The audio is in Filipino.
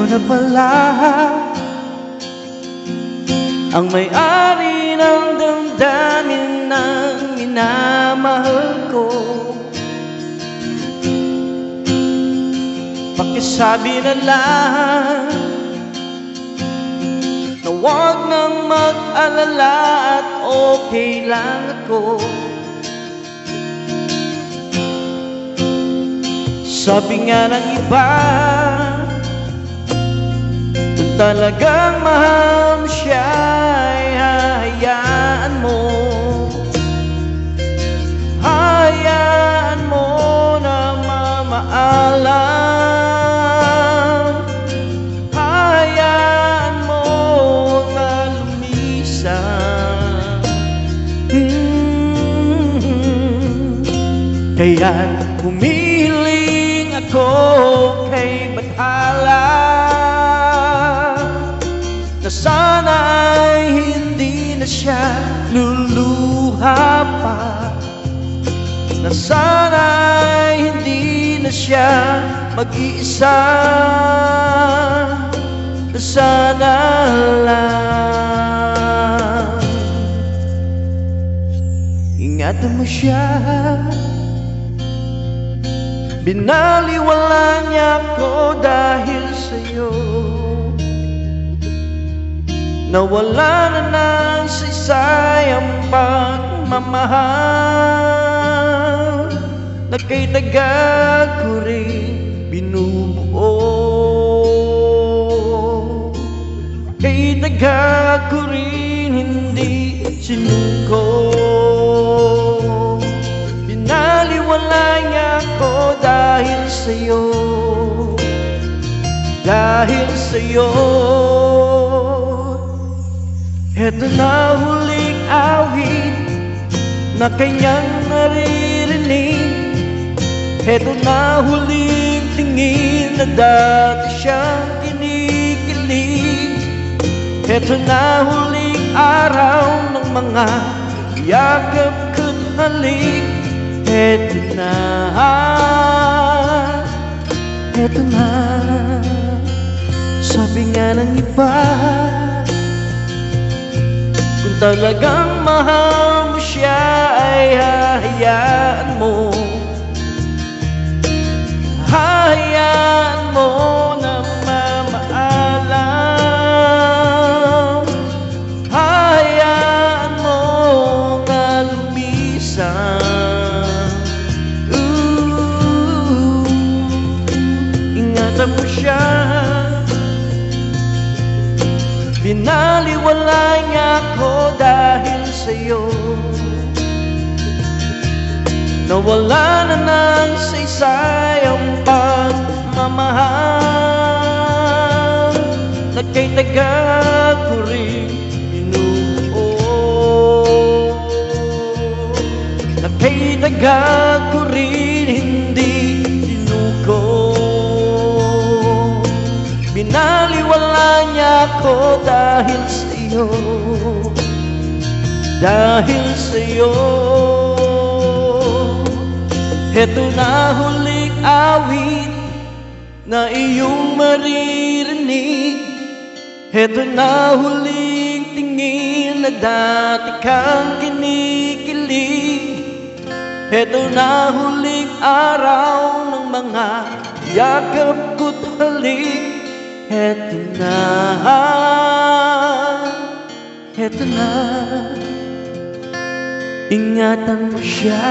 na pala ang may-ari ng damdamin ng minamahal ko. Pakisabi na lang na huwag nang mag-alala at okay lang ako. Sabi nga ng iba, kung talagang mahal mo siya ay hahayaan mo. Hayaan mo na mamaalam. Hayaan mo na lumisan. Kaya't humiling ako kay Bathala na sana'y hindi na siya luluha pa, na sana'y hindi na siya mag-iisa, na sana lang ingatan mo siya. Binaliwala niya ako dahil sa'yo, nawala na ng saysay ang pagmamahal na kay taga ko rin binubuo. Kay taga ko rin hindi sinuko. Binaliwala niya ako dahil sa'yo, dahil sa'yo. Heto na huling awit na kanyang naririnig. Heto na huling tingin na dati siyang kinikilig. Heto na huling araw ng mga yakap ko't halik. Heto na, heto na. Sabi nga ng iba, kung talagang mahal mo siya ay hahayaan mo. Hahayaan mo na mamaalam. Hahayaan mo na lumisan. Ingatan mo siya. Binaliwala niya ako dahil sa'yo, nawala na ng saysay ang pagmamahal na kay taga ko rin binubuo. Na kay taga ko rin hindi sinuko. Binaliwala niya ako dahil sa'yo, dahil sa'yo. Heto na huling awit na iyong maririnig. Heto na huling tingin na dati kang kinikilig. Heto na huling araw ng mga yakap ko't halik. Heto na, heto na. Ingatan mo siya.